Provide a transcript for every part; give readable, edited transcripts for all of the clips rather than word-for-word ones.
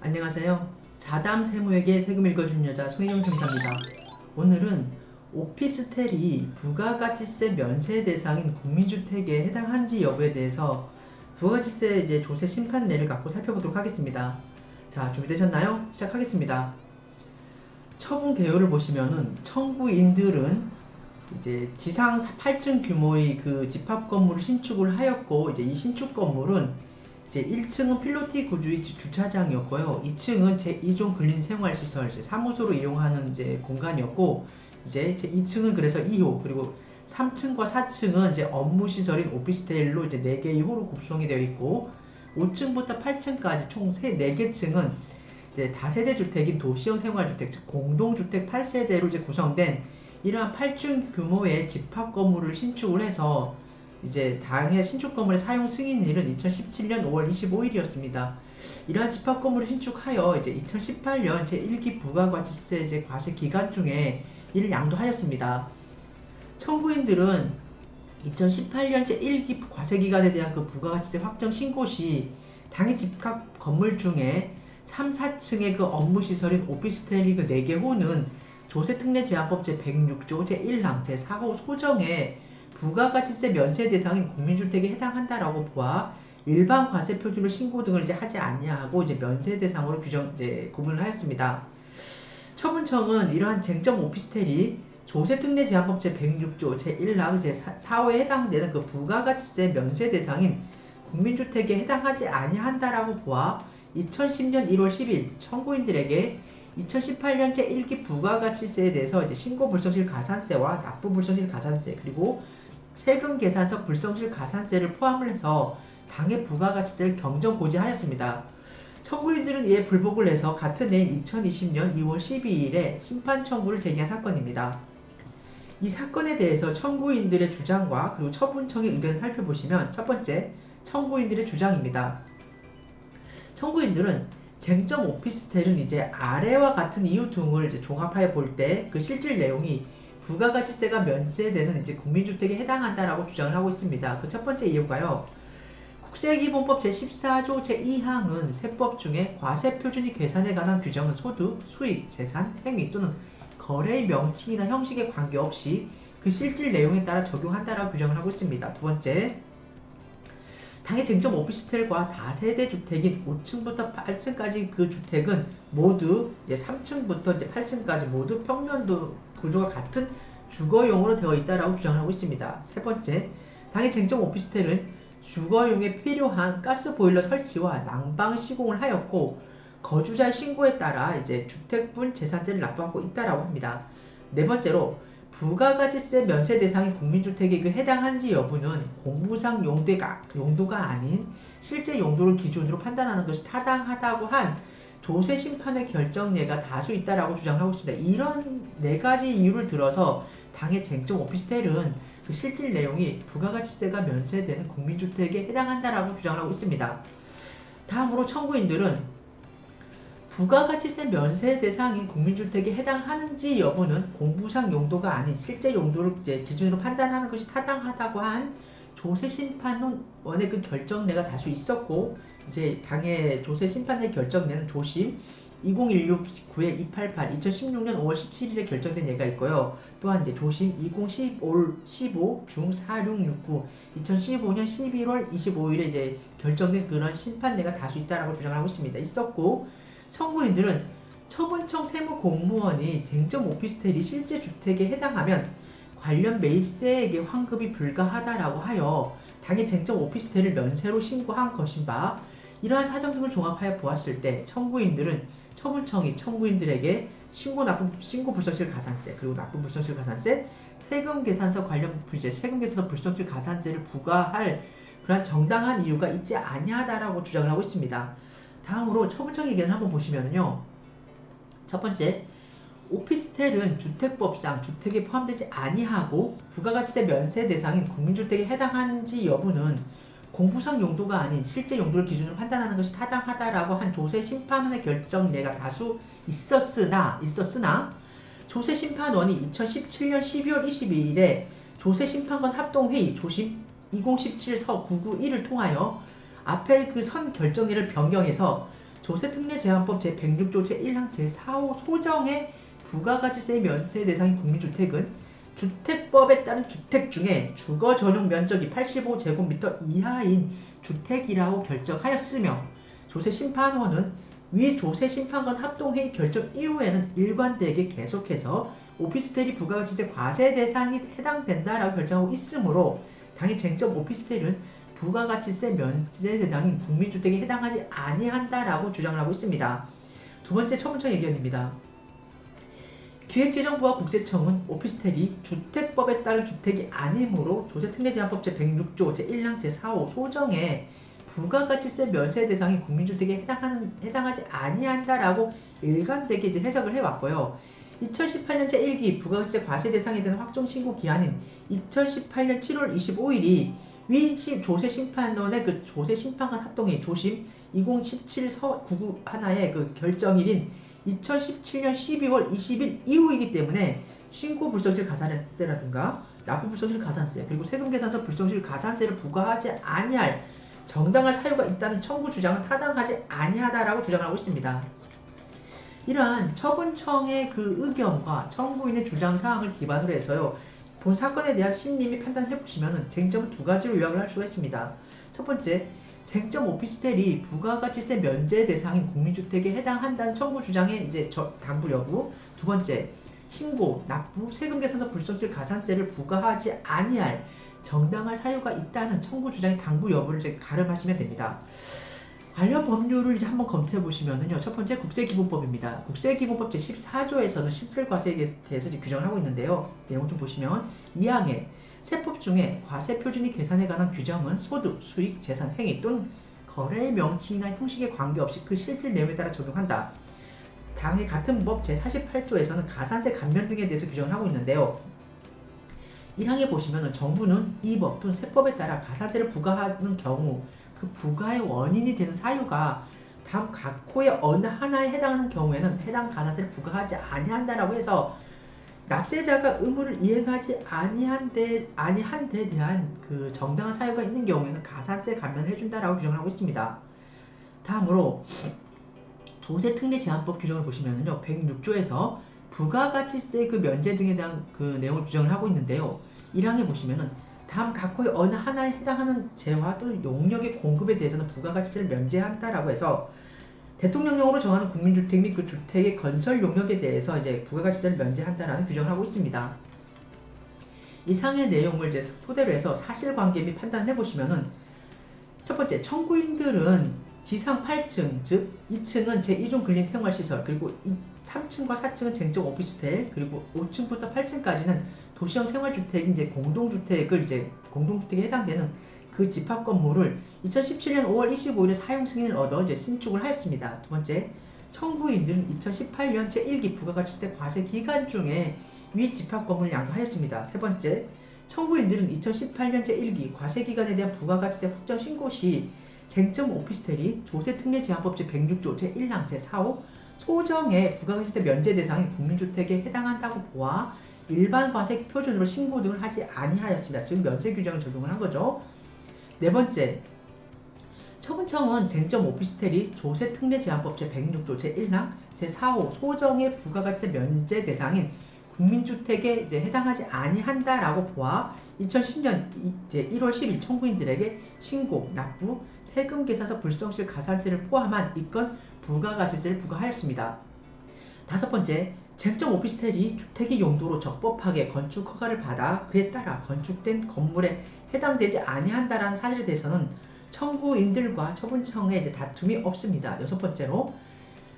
안녕하세요. 자담 세무에게 세금 읽어주는 여자 손혜영 세무사입니다. 오늘은 오피스텔이 부가가치세 면세 대상인 국민주택에 해당하는지 여부에 대해서 부가가치세 조세 심판례를 갖고 살펴보도록 하겠습니다. 자, 준비되셨나요? 시작하겠습니다. 처분 개요를 보시면은 청구인들은 지상 8층 규모의 그 집합 건물을 신축을 하였고, 이 신축 건물은 1층은 필로티 구조의 주차장이었고요. 2층은 제2종 근린생활시설, 사무소로 이용하는 공간이었고, 제2층은 그래서 2호, 그리고 3층과 4층은 업무시설인 오피스텔로 4개의 호로 구성이 되어 있고, 5층부터 8층까지 총 4개 층은 다세대 주택인 도시형 생활주택, 즉 공동주택 8세대로 구성된 이러한 8층 규모의 집합 건물을 신축을 해서 당해 신축 건물의 사용 승인일은 2017년 5월 25일이었습니다. 이러한 집합 건물을 신축하여 2018년 제1기 부가가치세 과세 기간 중에 이를 양도하였습니다. 청구인들은 2018년 제1기 과세 기간에 대한 그 부가가치세 확정 신고 시 당해 집합 건물 중에 3, 4층의 그 업무시설인 오피스텔이 그 4개 호는 조세특례제한법 제106조 제1항 제4호 소정에 부가가치세 면세 대상인 국민주택에 해당한다라고 보아 일반 과세 표준으로 신고 등을 하지 아니하고 면세 대상으로 구분을 하였습니다. 처분청은 이러한 쟁점 오피스텔이 조세특례제한법 제106조 제1항 제4호에 해당되는 그 부가가치세 면세 대상인 국민주택에 해당하지 아니한다라고 보아 2010년 1월 10일 청구인들에게 2018년 제1기 부가가치세에 대해서 신고 불성실 가산세와 납부 불성실 가산세 그리고 세금 계산서 불성실 가산세를 포함을 해서 당해 부가가치세를 경정 고지하였습니다. 청구인들은 이에 불복을 해서 같은 해인 2020년 2월 12일에 심판 청구를 제기한 사건입니다. 이 사건에 대해서 청구인들의 주장과 그리고 처분청의 의견을 살펴보시면 첫 번째, 청구인들의 주장입니다. 청구인들은 쟁점 오피스텔은 아래와 같은 이유 등을 종합하여 볼 때 그 실질 내용이 부가가치세가 면세되는 국민주택에 해당한다라고 주장을 하고 있습니다. 그 첫 번째 이유가요. 국세기본법 제14조 제2항은 세법 중에 과세표준이 계산에 관한 규정은 소득, 수익, 재산, 행위 또는 거래의 명칭이나 형식에 관계없이 그 실질 내용에 따라 적용한다라고 규정을 하고 있습니다. 두 번째, 당해 쟁점 오피스텔과 다세대 주택인 5층부터 8층까지 그 주택은 모두 3층부터 8층까지 모두 평면도 구조가 같은 주거용으로 되어 있다라고 주장을 하고 있습니다. 세 번째, 당해 쟁점 오피스텔은 주거용에 필요한 가스보일러 설치와 난방 시공을 하였고 거주자의 신고에 따라 주택분 재산세를 납부하고 있다라고 합니다. 네 번째로 부가가치세 면세 대상인 국민주택에 해당한지 여부는 공부상 용도가 아닌 실제 용도를 기준으로 판단하는 것이 타당하다고 한 조세심판의 결정례가 다수 있다라고 주장하고 있습니다. 이런 4가지 이유를 들어서 당해 쟁점 오피스텔은 그 실질 내용이 부가가치세가 면세되는 국민주택에 해당한다라고 주장을 하고 있습니다. 다음으로 청구인들은 부가가치세 면세 대상인 국민주택에 해당하는지 여부는 공부상 용도가 아닌 실제 용도를 기준으로 판단하는 것이 타당하다고 한 조세심판원의 그 결정례가 다수 있었고 당해 조세심판의 결정례는 조심 2016-9-288 2016년 5월 17일에 결정된 예가 있고요. 또한 조심 2015 중 4669 2015년 11월 25일에 결정된 그런 심판례가 다수 있다라고 주장을 하고 있었고 청구인들은 처분청 세무공무원이 쟁점 오피스텔이 실제 주택에 해당하면 관련 매입세액의 환급이 불가하다라고 하여 당해 쟁점 오피스텔을 면세로 신고한 것인 바 이러한 사정 등을 종합하여 보았을 때 청구인들은 처분청이 청구인들에게 신고 불성실 가산세 그리고 납부 불성실 가산세 세금 계산서 관련 세금 계산서 불성실 가산세를 부과할 그러한 정당한 이유가 있지 아니하다라고 주장을 하고 있습니다. 다음으로 처분청의 의견을 한번 보시면요. 첫 번째, 오피스텔은 주택법상 주택에 포함되지 아니하고 부가가치세 면세 대상인 국민주택에 해당하는지 여부는 공부상 용도가 아닌 실제 용도를 기준으로 판단하는 것이 타당하다라고 한 조세심판원의 결정례가 다수 있었으나 조세심판원이 2017년 12월 22일에 조세심판관 합동회의 조심 2017 서 991을 통하여 앞에 그 선 결정례를 변경해서 조세특례제한법 제106조 제1항 제4호 소정의 부가가치세 면세 대상인 국민주택은 주택법에 따른 주택 중에 주거 전용 면적이 85제곱미터 이하인 주택이라고 결정하였으며 조세심판원은 위 조세심판관 합동회의 결정 이후에는 일관되게 계속해서 오피스텔이 부가가치세 과세 대상이 해당된다라고 결정하고 있으므로 당의 쟁점 오피스텔은 부가가치세 면세 대상인 국민주택에 해당하지 아니한다라고 주장을 하고 있습니다. 두 번째 처분청 의견입니다. 기획재정부와 국세청은 오피스텔이 주택법에 따른 주택이 아니므로 조세특례제한법 제106조 제1항 제4호 소정에 부가가치세 면세 대상인 국민주택에 해당하지 아니한다라고 일관되게 이제 해석을 해왔고요. 2018년 제1기 부가가치세 과세 대상에 대한 확정 신고 기한인 2018년 7월 25일이 위 조세심판원의 그 조세심판관 합동회의 조심 2017 9991의 그 결정일인 2017년 12월 20일 이후이기 때문에 신고 불성실 가산세라든가 납부 불성실 가산세 그리고 세금계산서 불성실 가산세를 부과하지 아니할 정당할 사유가 있다는 청구 주장은 타당하지 아니하다라고 주장하고 있습니다. 이러한 처분청의 그 의견과 청구인의 주장 사항을 기반으로 해서요. 본 사건에 대한 심리 판단해 보시면 쟁점은 두 가지로 요약을 할 수가 있습니다. 첫 번째, 쟁점 오피스텔이 부가가치세 면제 대상인 국민주택에 해당한다는 청구 주장의 이제 당부 여부. 두 번째, 신고, 납부, 세금계산서 불성실 가산세를 부과하지 아니할 정당할 사유가 있다는 청구 주장의 당부 여부를 이제 가름하시면 됩니다. 관련 법률을 이제 한번 검토해 보시면은요. 첫 번째 국세기본법입니다. 국세기본법 제14조에서는 심플과세에 대해서 규정을 하고 있는데요. 내용 좀 보시면 2항에 세법 중에 과세 표준이 계산에 관한 규정은 소득, 수익, 재산, 행위 또는 거래의 명칭이나 형식에 관계없이 그 실질 내용에 따라 적용한다. 당의 같은 법 제48조에서는 가산세 감면 등에 대해서 규정을 하고 있는데요. 1항에 보시면 정부는 이 법 또는 세법에 따라 가산세를 부과하는 경우 그 부과의 원인이 되는 사유가 다음 각호의 어느 하나에 해당하는 경우에는 해당 가산세를 부과하지 아니한다라고 해서 납세자가 의무를 이행하지 아니한 데 대한 그 정당한 사유가 있는 경우에는 가산세 감면을 해준다라고 규정을 하고 있습니다. 다음으로 조세특례제한법 규정을 보시면요. 106조에서 부가가치세 그 면제 등에 대한 그 내용을 규정을 하고 있는데요. 1항에 보시면은 다음 각호의 어느 하나에 해당하는 재화 또는 용역의 공급에 대해서는 부가가치세를 면제한다라고 해서 대통령령으로 정하는 국민주택 및 그 주택의 건설 용역에 대해서 이제 부가가치세를 면제한다라는 규정을 하고 있습니다. 이상의 내용을 이제 토대로 해서 사실관계 및 판단을 해보시면은 첫 번째, 청구인들은 지상 8층, 즉 2층은 제2종 근린생활시설, 그리고 3층과 4층은 쟁점 오피스텔, 그리고 5층부터 8층까지는 도시형 생활주택인 이제 공동주택에 해당되는 그 집합 건물을 2017년 5월 25일에 사용 승인을 얻어 이제 신축을 하였습니다. 두 번째, 청구인들은 2018년 제1기 부가가치세 과세 기간 중에 위 집합 건물을 양도하였습니다. 세 번째, 청구인들은 2018년 제1기 과세 기간에 대한 부가가치세 확정 신고 시 쟁점 오피스텔이 조세특례제한법 제106조 제1항 제4호 소정의 부가가치세 면제 대상인 국민주택에 해당한다고 보아 일반 과세 표준으로 신고 등을 하지 아니하였습니다. 즉 면세 규정을 적용을 한 거죠. 네 번째, 처분청은 쟁점 오피스텔이 조세특례제한법 제106조 제1항 제4호 소정의 부가가치세 면제 대상인 국민주택에 이제 해당하지 아니한다라고 보아 2010년 이제 1월 10일 청구인들에게 신고, 납부, 세금계산서 불성실 가산세를 포함한 이건 부가가치세를 부과하였습니다. 다섯 번째, 쟁점 오피스텔이 주택의 용도로 적법하게 건축 허가를 받아 그에 따라 건축된 건물에 해당되지 아니한다라는 사실에 대해서는 청구인들과 처분청에 이제 다툼이 없습니다. 여섯 번째로,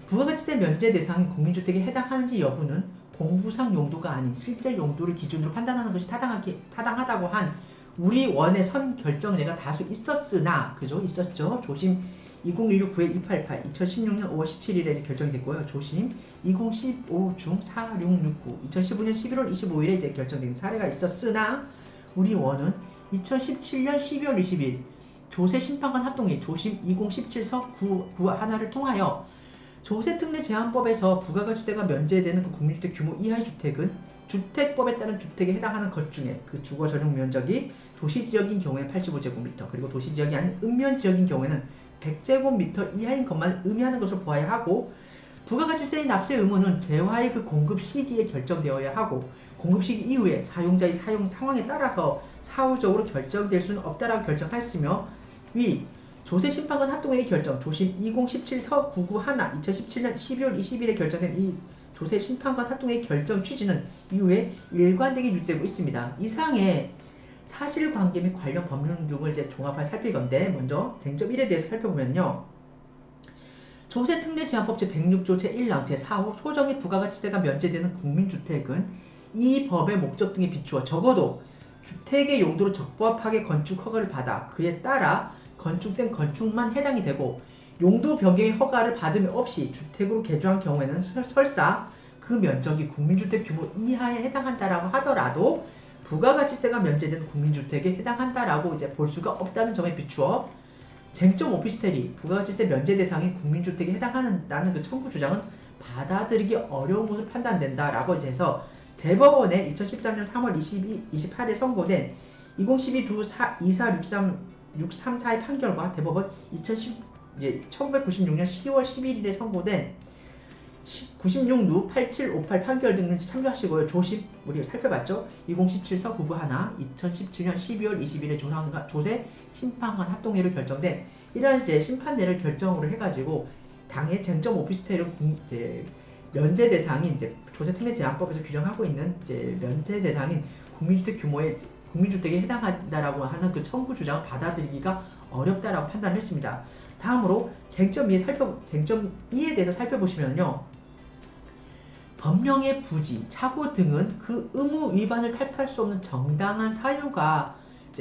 부가가치세 면제 대상인 국민주택에 해당하는지 여부는 공부상 용도가 아닌 실제 용도를 기준으로 판단하는 것이 타당하다고 한 우리 원의 선 결정례가 다수 있었으나, 그죠? 있었죠. 조심 2016-9288, 2016년 5월 17일에 결정이 됐고요. 조심 2015-4669, 2015년 11월 25일에 이제 결정된 사례가 있었으나, 우리 원은 2017년 12월 20일 조세심판관 합동회 조심 2017서 991를 통하여 조세특례제한법에서 부가가치세가 면제되는 그 국민주택 규모 이하의 주택은 주택법에 따른 주택에 해당하는 것 중에 그 주거 전용 면적이 도시지역인 경우에 85제곱미터, 그리고 도시지역이 아닌 읍면지역인 경우에는 100제곱미터 이하인 것만 의미하는 것으로 보아야 하고, 부가가치세의 납세 의무는 재화의 그 공급 시기에 결정되어야 하고, 공급 시기 이후에 사용자의 사용 상황에 따라서 사후적으로 결정될 수는 없다라고 결정하였으며, 위 조세심판관 합동회의 결정 조심 2017 서 991 2017년 12월 20일에 결정된 이 조세심판관 합동회의 결정 취지는 이후에 일관되게 유지되고 있습니다. 이상의 사실관계 및 관련 법률 등을 이제 종합해 살필 건데, 먼저 쟁점 1에 대해서 살펴보면요. 조세특례제한법 제106조 제1랑 제4호 소정의 부가가치세가 면제되는 국민주택은 이 법의 목적 등에 비추어 적어도 주택의 용도로 적법하게 건축 허가를 받아 그에 따라 건축된 건축만 해당이 되고, 용도 변경의 허가를 받음이 없이 주택으로 개조한 경우에는 설사 그 면적이 국민주택 규모 이하에 해당한다라고 하더라도 부가가치세가 면제된 국민주택에 해당한다라고 이제 볼 수가 없다는 점에 비추어 쟁점 오피스텔이 부가가치세 면제 대상인 국민주택에 해당한다는 그 청구 주장은 받아들이기 어려운 것으로 판단된다라고 이제 해서, 대법원의 2013년 3월 28일 선고된 2012 24634의 판결과 대법원 1996년 10월 11일에 선고된 96누 8758 판결 등을 참조하시고요. 조심 우리 살펴봤죠. 2017서 991 2017년 12월 20일에 조세 심판관 합동회로 결정된 이러한 이제 심판례를 국정으로 해가지고 당해 쟁점 오피스텔은 이제 면제 대상인 이제 조세특례제한법에서 규정하고 있는 이제 면제 대상인 국민주택 규모의 국민주택에 해당한다라고 하는 그 청구 주장을 받아들이기가 어렵다라고 판단을 했습니다. 다음으로 쟁점 2에 대해서 살펴보시면요. 법령의 부지, 착오 등은 그 의무 위반을 탓할 수 없는 정당한 사유가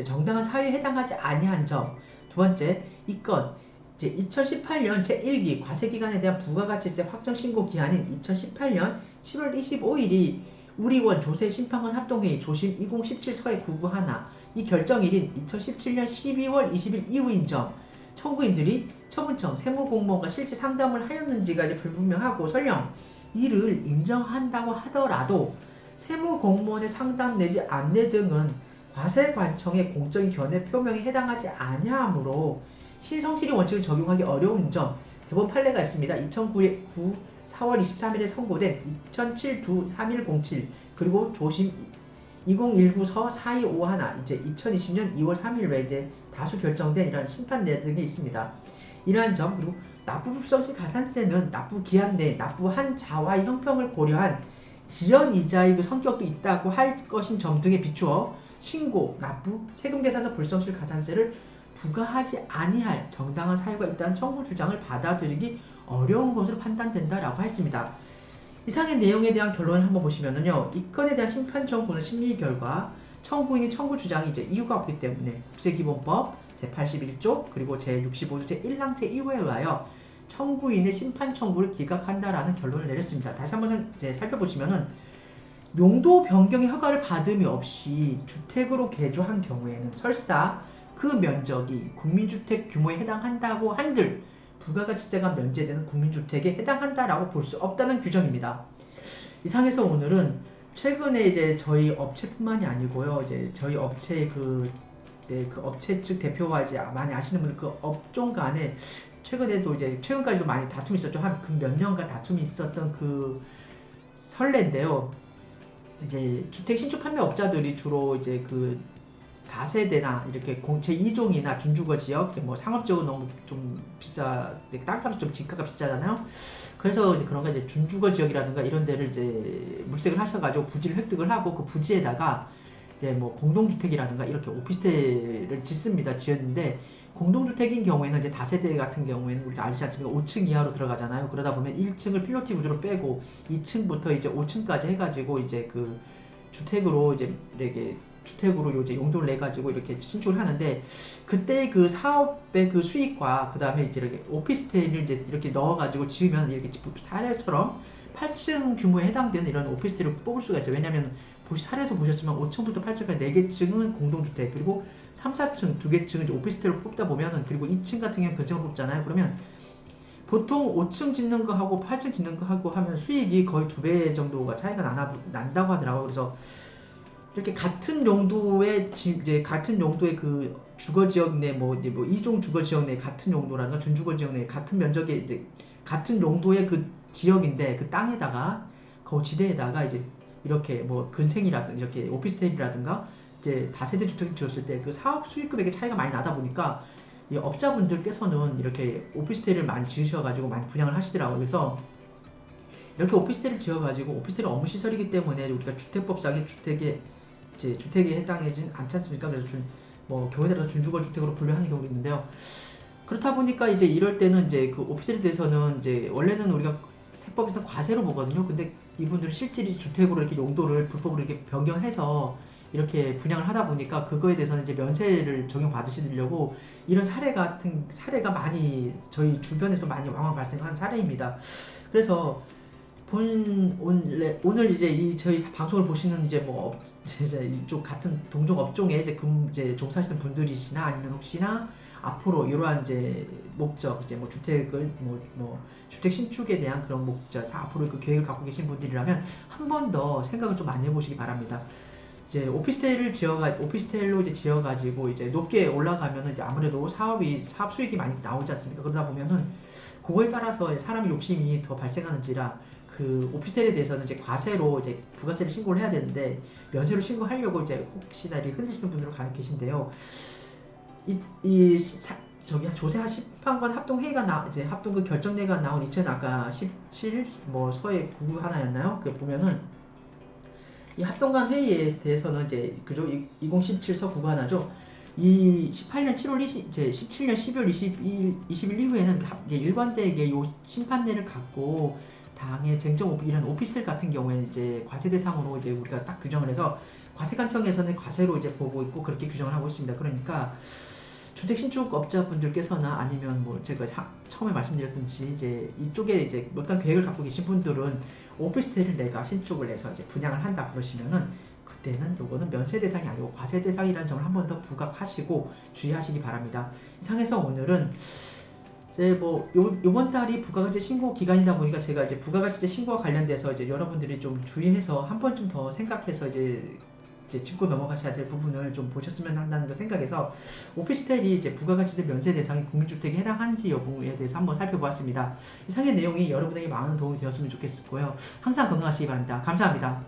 정당한 사유에 해당하지 아니한 점. 두 번째, 이 건 2018년 제1기 과세기간에 대한 부가가치세 확정신고 기한인 2018년 7월 25일이 우리원 조세심판관 합동회의 조심 2017 서해 991 이 결정일인 2017년 12월 20일 이후인 점, 청구인들이 처분청 세무공무원과 실제 상담을 하였는지가 이제 불분명하고, 설령 이를 인정한다고 하더라도 세무공무원의 상담 내지 안내 등은 과세관청의 공적인 견해 표명에 해당하지 아니하므로 신성실히 원칙을 적용하기 어려운 점, 대법원 판례가 있습니다. 2009 4월 23일에 선고된 2007 3107 그리고 조심 2019서 4251 이제 2020년 2월 3일 외에 이제 다수 결정된 이런 심판례 등이 있습니다. 이러한 점, 그리고 납부불성실 가산세는 납부 기한 내 납부한 자와의 형평을 고려한 지연이자의 그 성격도 있다고 할 것인 점 등에 비추어 신고, 납부, 세금계산서 불성실 가산세를 부과하지 아니할 정당한 사유가 있다는 청구 주장을 받아들이기 어려운 것으로 판단된다라고 했습니다. 이상의 내용에 대한 결론을 한번 보시면은요, 이 건에 대한 심판 청구는 심리 결과 청구인의 청구 주장이 이제 이유가 없기 때문에 국세기본법 제81조 그리고 제65조 제1랑 제2호에 의하여 청구인의 심판 청구를 기각한다라는 결론을 내렸습니다. 다시 한번 이제 살펴보시면은 용도 변경의 허가를 받음이 없이 주택으로 개조한 경우에는 설사 그 면적이 국민주택 규모에 해당한다고 한들 부가가치세가 면제되는 국민주택에 해당한다라고 볼 수 없다는 규정입니다. 이상해서 오늘은 최근에 이제 저희 업체뿐만이 아니고요, 이제 저희 업체의 그 업체 측 대표와 이제 많이 아시는 분들 그 업종 간에 최근에도 이제 최근까지도 많이 다툼이 있었죠. 한 그 몇 년간 다툼이 있었던 그 선례인데요. 이제 주택 신축 판매업자들이 주로 이제 그 다세대나 이렇게 제2종이나 준주거 지역, 뭐 상업적으로 너무 좀 땅값이 좀 집가가 비싸잖아요. 그래서 이제 그런 거 이제 준주거 지역이라든가 이런 데를 이제 물색을 하셔가지고 부지를 획득을 하고 그 부지에다가 이제 뭐 공동주택이라든가 이렇게 오피스텔을 지었는데, 공동주택인 경우에는 이제 다세대 같은 경우에는 우리가 알지 않습니까? 5층 이하로 들어가잖아요. 그러다 보면 1층을 필로티 구조로 빼고 2층부터 이제 5층까지 해가지고 이제 그 주택으로 이제 이렇게 주택으로 이제 용도를 내 가지고 이렇게 신축을 하는데, 그때 그 사업의 그 수익과 그 다음에 이제 이렇게 오피스텔을 이제 이렇게 넣어 가지고 지으면 이렇게 사례처럼 8층 규모에 해당되는 이런 오피스텔을 뽑을 수가 있어요. 왜냐면 사례에서 보셨지만 5층부터 8층까지 4개 층은 공동주택, 그리고 3, 4층 2개 층은 이제 오피스텔을 뽑다 보면은, 그리고 2층 같은 경우는 근생을 뽑잖아요. 그러면 보통 5층 짓는 거 하고 8층 짓는 거 하고 하면 수익이 거의 2배 정도가 차이가 난다고 하더라고요. 그래서 이렇게 같은 용도의 이제 같은 용도의 그 주거 지역 내 뭐 이제 뭐 이종 주거 지역 내 같은 용도라든가 준주거 지역 내 같은 면적의 이제 같은 용도의 그 지역인데 그 땅에다가 거지대에다가 이제 이렇게 뭐 근생이라든지 이렇게 오피스텔이라든가 이제 다세대 주택을 지었을 때 그 사업 수익금액의 차이가 많이 나다 보니까 이 업자분들께서는 이렇게 오피스텔을 많이 지으셔가지고 많이 분양을 하시더라고요. 그래서 이렇게 오피스텔을 지어가지고 오피스텔은 업무시설이기 때문에 우리가 주택법상의 주택에 해당하진 않지 않습니까? 그래서 뭐 경우에 따라서 준주거 주택으로 분류하는 경우도 있는데요. 그렇다 보니까 이제 이럴 때는 이제 그 오피스텔에 대해서는 이제 원래는 우리가 세법에서 과세로 보거든요. 근데 이분들은 실질이 주택으로 이렇게 용도를 불법으로 이렇게 변경해서 이렇게 분양을 하다 보니까 그거에 대해서는 이제 면세를 적용받으시려고 이런 사례가 많이 저희 주변에서 많이 왕왕 발생한 사례입니다. 그래서 오늘 이제 저희 방송을 보시는 이제 뭐 이제 이쪽 같은 동종 업종에 이제 종사하시는 분들이시나 아니면 혹시나 앞으로 이러한 이제 목적 이제 뭐 주택을 뭐 주택 신축에 대한 그런 목적 앞으로 그 계획을 갖고 계신 분들이라면 한 번 더 생각을 좀 많이 해보시기 바랍니다. 이제 오피스텔로 이제 지어가지고 이제 높게 올라가면은 이제 아무래도 사업 수익이 많이 나오지 않습니까? 그러다 보면은 그거에 따라서 사람의 욕심이 더 발생하는지라 그 오피스텔에 대해서는 이제 과세로 이제 부가세를 신고를 해야 되는데 면세로 신고하려고 이제 혹시나 조세하시는 분들 간혹 계신데요. 조세 심판관 합동회의가 이제 합동 그 결정내가 나온 2017 뭐 서해 9 하나였나요? 그 보면은 이 합동관 회의에 대해서는 이제 그죠 2017서 9 하나죠. 이 18년 7월 17년 12월 20일 이후에는 일관되게 요 심판례를 갖고 당의 이런 오피스텔 같은 경우에는 이제 과세 대상으로 이제 우리가 딱 규정을 해서 과세관청에서는 과세로 이제 보고 있고 그렇게 규정을 하고 있습니다. 그러니까 주택 신축업자분들께서나 아니면 뭐 제가 처음에 말씀드렸듯이 이제 이쪽에 이제 어떤 계획을 갖고 계신 분들은 오피스텔을 내가 신축을 해서 이제 분양을 한다 그러시면은 그때는 요거는 면세 대상이 아니고 과세 대상이라는 점을 한 번 더 부각하시고 주의하시기 바랍니다. 이상해서 오늘은 이제 뭐 요번 달이 부가가치 신고 기간이다 보니까 제가 이제 부가가치세 신고와 관련돼서 이제 여러분들이 좀 주의해서 한 번쯤 더 생각해서 이제 짚고 넘어가셔야 될 부분을 좀 보셨으면 한다는 걸 생각해서 오피스텔이 이제 부가가치세 면세 대상인 국민주택에 해당하는지 여부에 대해서 한번 살펴보았습니다. 이상의 내용이 여러분에게 많은 도움이 되었으면 좋겠고요. 항상 건강하시기 바랍니다. 감사합니다.